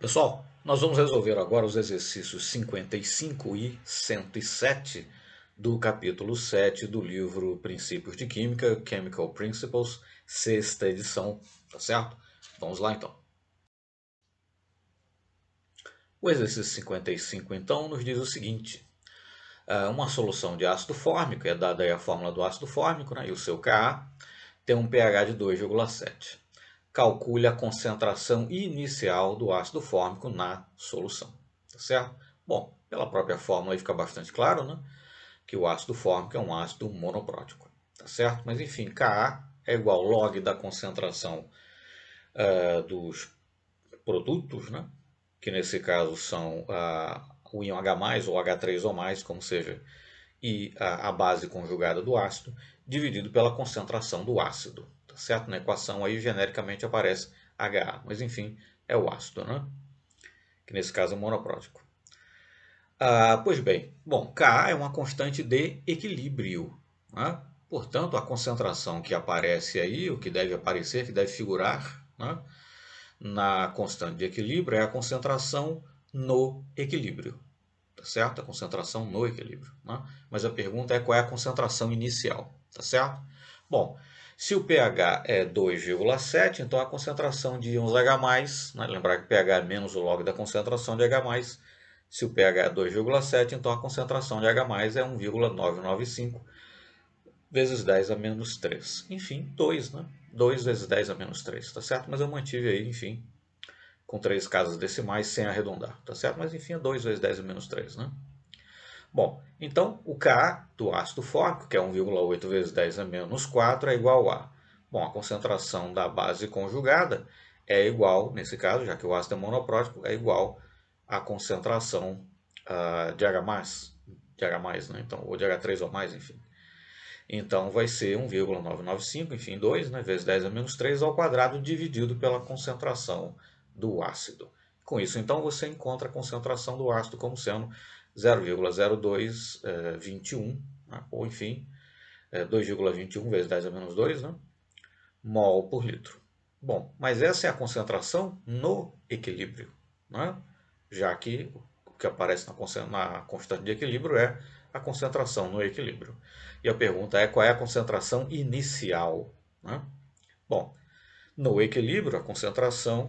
Pessoal, nós vamos resolver agora os exercícios 55 e 107 do capítulo 7 do livro Princípios de Química, Chemical Principles, sexta edição, tá certo? Vamos lá então. O exercício 55 então nos diz o seguinte: uma solução de ácido fórmico, é dada aí a fórmula do ácido fórmico, né, e o seu Ka, tem um pH de 2,7. Calcule a concentração inicial do ácido fórmico na solução, tá certo? Bom, pela própria fórmula aí fica bastante claro, né, que o ácido fórmico é um ácido monoprótico, tá certo? Mas enfim, Ka é igual ao log da concentração dos produtos, né, que nesse caso são o íon H+, ou H3 ou mais, como seja, e a base conjugada do ácido, dividido pela concentração do ácido. Tá certo? Na equação aí genericamente aparece HA, mas enfim, é o ácido, né? Que nesse caso é monoprótico. Pois bem, bom, Ka é uma constante de equilíbrio, né? Portanto, a concentração que aparece aí, o que deve aparecer, que deve figurar, né, na constante de equilíbrio é a concentração no equilíbrio. Tá certo? A concentração no equilíbrio, né? Mas a pergunta é qual é a concentração inicial, tá certo? Bom, se o pH é 2,7, então a concentração de íons H+, né? Lembrar que pH é menos o log da concentração de H+, se o pH é 2,7, então a concentração de H+, é 1,995 vezes 10 a menos 3. Enfim, 2, né? 2 vezes 10 a menos 3, tá certo? Mas eu mantive aí, enfim, com 3 casas decimais sem arredondar, tá certo? Mas enfim, é 2 vezes 10 a menos 3, né? Bom, então o Ka do ácido fórmico, que é 1,8 vezes 10 a menos 4, é igual a... Bom, a concentração da base conjugada é igual, nesse caso, já que o ácido é monoprótico, é igual à concentração de H+, né? Então, ou de H3 ou mais, enfim. Então vai ser 1,995, enfim, 2, né, vezes 10 a menos 3 ao quadrado dividido pela concentração do ácido. Com isso, então, você encontra a concentração do ácido como sendo 0,0221, né, ou enfim, 2,21 vezes 10 a menos 2, né, mol por litro. Bom, mas essa é a concentração no equilíbrio, né, já que o que aparece na constante de equilíbrio é a concentração no equilíbrio. E a pergunta é qual é a concentração inicial, né? Bom, no equilíbrio, a concentração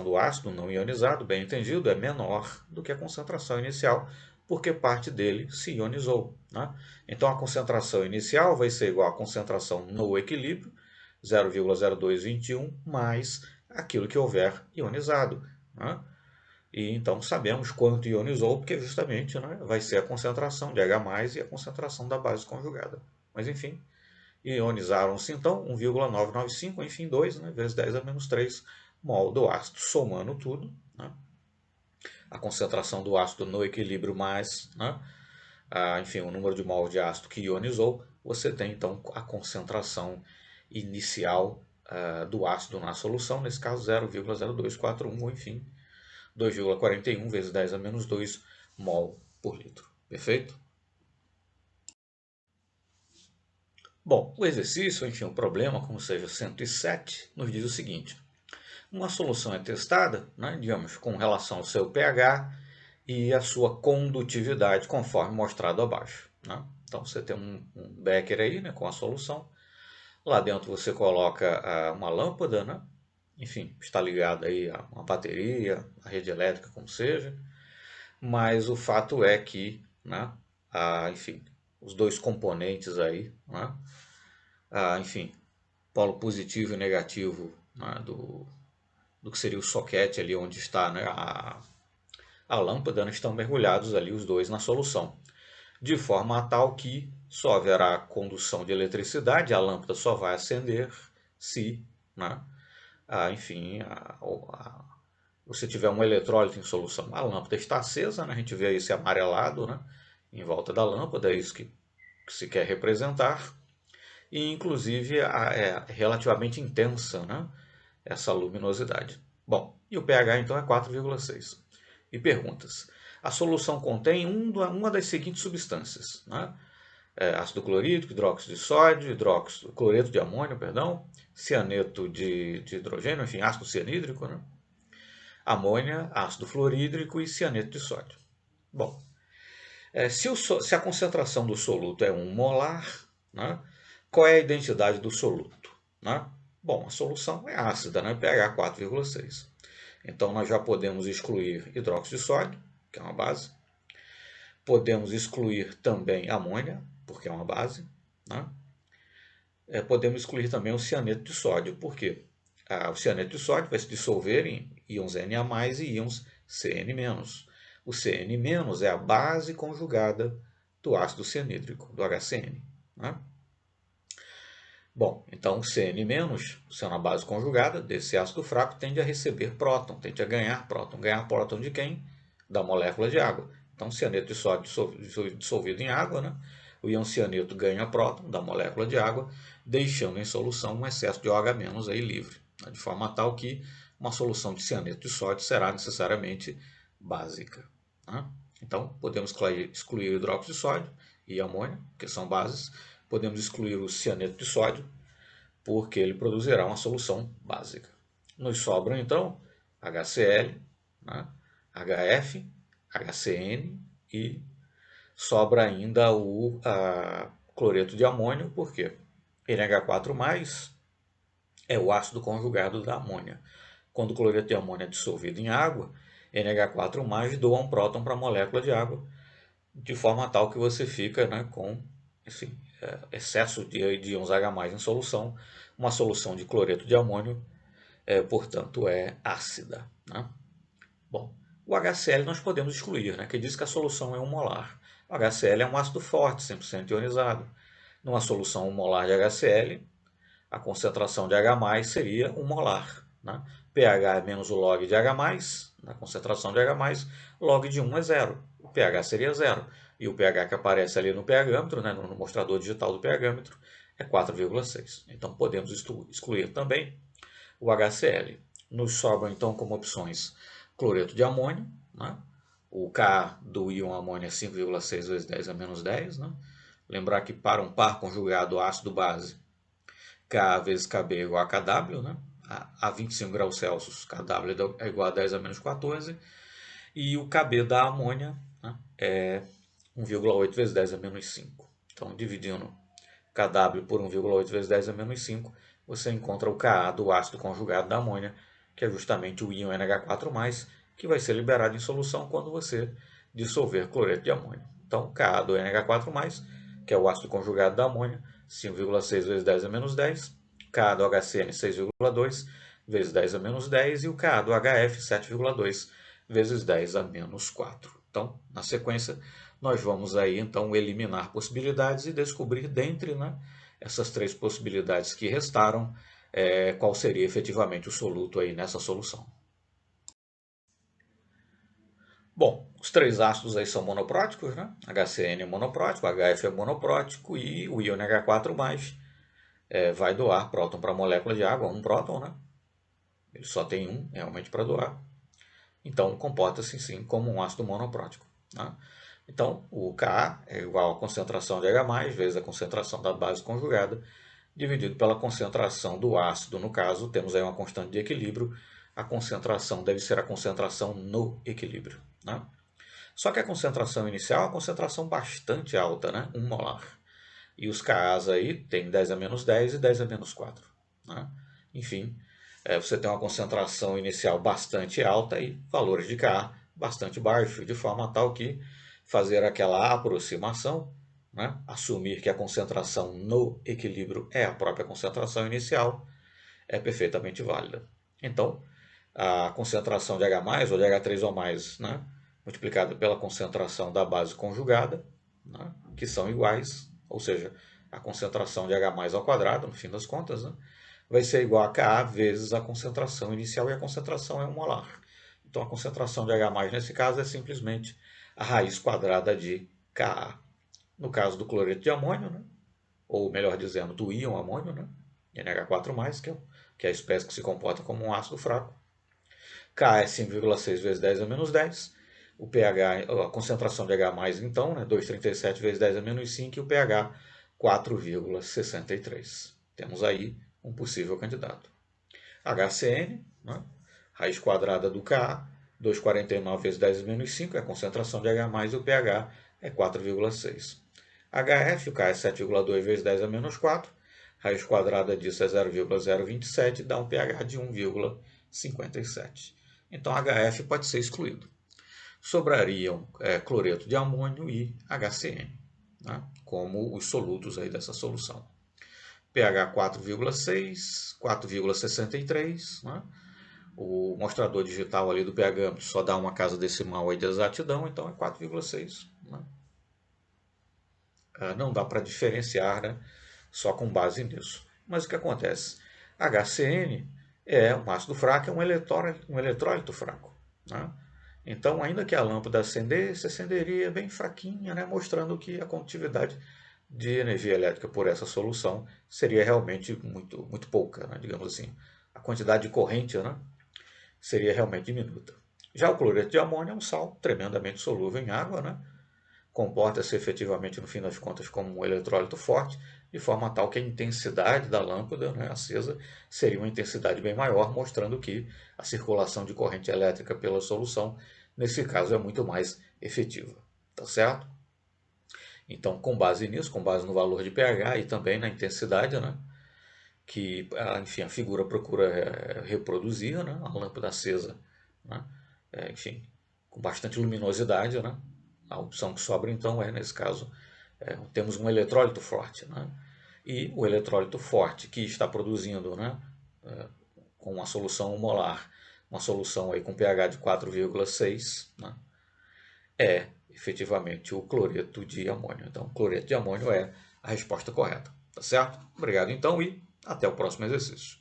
do ácido não ionizado, bem entendido, é menor do que a concentração inicial, porque parte dele se ionizou, né? Então a concentração inicial vai ser igual à concentração no equilíbrio, 0,0221, mais aquilo que houver ionizado, né? E então sabemos quanto ionizou, porque justamente, né, vai ser a concentração de H+, e a concentração da base conjugada. Mas enfim, ionizaram-se então 1,995, enfim 2, né, vezes 10 a menos 3 mol do ácido. Somando tudo, né, a concentração do ácido no equilíbrio mais, né, enfim, o número de mol de ácido que ionizou, você tem então a concentração inicial do ácido na solução, nesse caso 0,0241, ou enfim, 2,41 vezes 10 a menos 2 mol por litro. Perfeito? Bom, o exercício, enfim, o problema, como seja 107, nos diz o seguinte: uma solução é testada, né, digamos, com relação ao seu pH e a sua condutividade, conforme mostrado abaixo, né? Então você tem um becker aí, né, com a solução. Lá dentro você coloca uma lâmpada, né? Enfim, está ligada aí a uma bateria, a rede elétrica, como seja. Mas o fato é que, né, enfim, os dois componentes aí, né, enfim, polo positivo e negativo, né, do que seria o soquete ali onde está, né, a lâmpada, né, estão mergulhados ali os dois na solução, de forma tal que só haverá condução de eletricidade, a lâmpada só vai acender se, né, enfim, você tiver um eletrólito em solução. A lâmpada está acesa, né? A gente vê esse amarelado, né, em volta da lâmpada, é isso que se quer representar. E inclusive é relativamente intensa, né, essa luminosidade. Bom, e o pH então é 4,6. E perguntas. A solução contém uma das seguintes substâncias, né? Ácido clorídrico, hidróxido de sódio, cloreto de amônio, perdão, cianeto de hidrogênio, enfim, ácido cianídrico, né? amônia, ácido fluorídrico e cianeto de sódio. Bom, se a concentração do soluto é 1 molar, né, qual é a identidade do soluto? Né? Bom, a solução é ácida, né, pH 4,6. Então, nós já podemos excluir hidróxido de sódio, que é uma base. Podemos excluir também amônia, porque é uma base. Né? Podemos excluir também o cianeto de sódio, porque o cianeto de sódio vai se dissolver em íons Na+, e íons Cn-. O Cn- é a base conjugada do ácido cianídrico, do HCN. Né? Bom, então o Cn-, sendo a base conjugada desse ácido fraco, tende a receber próton, tende a ganhar próton. Ganhar próton de quem? Da molécula de água. Então, cianeto de sódio dissolvido em água, né? O íon cianeto ganha próton da molécula de água, deixando em solução um excesso de OH- aí livre, né? De forma tal que uma solução de cianeto de sódio será necessariamente básica. Né? Então, podemos excluir o hidróxido de sódio e amônia, que são bases. Podemos excluir o cianeto de sódio, porque ele produzirá uma solução básica. Nos sobram, então, HCl, né? HF, HCN e sobra ainda o cloreto de amônio, porque NH4+, é o ácido conjugado da amônia. Quando o cloreto de amônio é dissolvido em água, NH4+ doa um próton para a molécula de água, de forma tal que você fica, né, com excesso de íons H+ em solução. Uma solução de cloreto de amônio, portanto, é ácida. Né? Bom, o HCl nós podemos excluir, né, que diz que a solução é 1 molar. O HCl é um ácido forte, 100% ionizado. Numa solução 1 molar de HCl, a concentração de H+ seria 1 molar. Né? pH é menos o log de H+, na concentração de H+, log de 1 é 0. O pH seria 0. E o pH que aparece ali no pHmetro, né, no mostrador digital do pHmetro, é 4,6. Então podemos excluir também o HCl. Nos sobram então como opções cloreto de amônio, né? O Ka do íon amônio é 5,6 vezes 10 a menos 10. Né? Lembrar que para um par conjugado ácido-base, Ka vezes Kb é igual a Kw, né? A 25 graus Celsius, Kw é igual a 10 a menos 14. E o Kb da amônia, né, é 1,8 vezes 10 a menos 5. Então, dividindo Kw por 1,8 vezes 10 a menos 5, você encontra o Ka do ácido conjugado da amônia, que é justamente o íon NH4+, que vai ser liberado em solução quando você dissolver cloreto de amônio. Então, Ka do NH4+, que é o ácido conjugado da amônia, 5,6 vezes 10 a menos 10, Ka do HCN 6,2 vezes 10 a menos 10 e o Ka do HF 7,2 vezes 10 a menos 4. Então, na sequência, nós vamos aí então eliminar possibilidades e descobrir dentre, né, essas 3 possibilidades que restaram, qual seria efetivamente o soluto aí nessa solução. Bom, os 3 ácidos aí são monopróticos, né? HCN é monoprótico, HF é monoprótico e o íon H4+, vai doar próton para a molécula de água, um próton, né? Ele só tem um realmente para doar. Então, comporta-se sim como um ácido monoprótico. Né? Então, o Ka é igual à concentração de H+, vezes a concentração da base conjugada, dividido pela concentração do ácido. No caso, temos aí uma constante de equilíbrio. A concentração deve ser a concentração no equilíbrio. Né? Só que a concentração inicial é uma concentração bastante alta, né? 1 molar. E os Kas aí tem 10 a menos 10 e 10 a menos 4. Né? Enfim, você tem uma concentração inicial bastante alta e valores de Ka bastante baixos, de forma tal que fazer aquela aproximação, né? Assumir que a concentração no equilíbrio é a própria concentração inicial, é perfeitamente válida. Então, a concentração de H+, ou de H3 ou mais, né, multiplicada pela concentração da base conjugada, né, que são iguais, ou seja, a concentração de H+ ao quadrado, no fim das contas, né, vai ser igual a Ka vezes a concentração inicial, e a concentração é 1 molar. Então, a concentração de H+, nesse caso, é simplesmente a raiz quadrada de Ka. No caso do cloreto de amônio, né, ou melhor dizendo, do íon amônio, né, NH4+, que é a espécie que se comporta como um ácido fraco, Ka é 5,6 vezes 10 a menos 10. O pH, a concentração de H+, então, né, 2,37 vezes 10 a menos 5 e o pH 4,63. Temos aí um possível candidato. HCN, né, raiz quadrada do Ka, 2,49 vezes 10 menos 5 é a concentração de H+, e o pH é 4,6. HF, o Ka é 7,2 vezes 10 a menos 4, raiz quadrada disso é 0,027, dá um pH de 1,57. Então HF pode ser excluído. Sobrariam cloreto de amônio e HCN, né, como os solutos aí dessa solução. pH 4,6, 4,63, né? O mostrador digital ali do pH só dá uma casa decimal aí de exatidão, então é 4,6. Né? Não dá para diferenciar, né, só com base nisso. Mas o que acontece? HCN é um ácido fraco, é um eletrólito fraco. Né? Então, ainda que a lâmpada acendesse, acenderia bem fraquinha, né, mostrando que a condutividade de energia elétrica por essa solução seria realmente muito pouca, né, digamos assim. A quantidade de corrente, né, seria realmente diminuta. Já o cloreto de amônio é um sal tremendamente solúvel em água, né, comporta-se efetivamente, no fim das contas, como um eletrólito forte, de forma tal que a intensidade da lâmpada, né, acesa seria uma intensidade bem maior, mostrando que a circulação de corrente elétrica pela solução, nesse caso, é muito mais efetiva. Tá certo? Então, com base nisso, com base no valor de pH e também na intensidade, né, que, enfim, a figura procura reproduzir, né, a lâmpada acesa, né, enfim, com bastante luminosidade, né, a opção que sobra, então, nesse caso, temos um eletrólito forte, né, e o eletrólito forte que está produzindo, né, com uma solução molar, uma solução aí com pH de 4,6, né, é efetivamente o cloreto de amônio. Então, o cloreto de amônio é a resposta correta. Tá certo? Obrigado então e até o próximo exercício.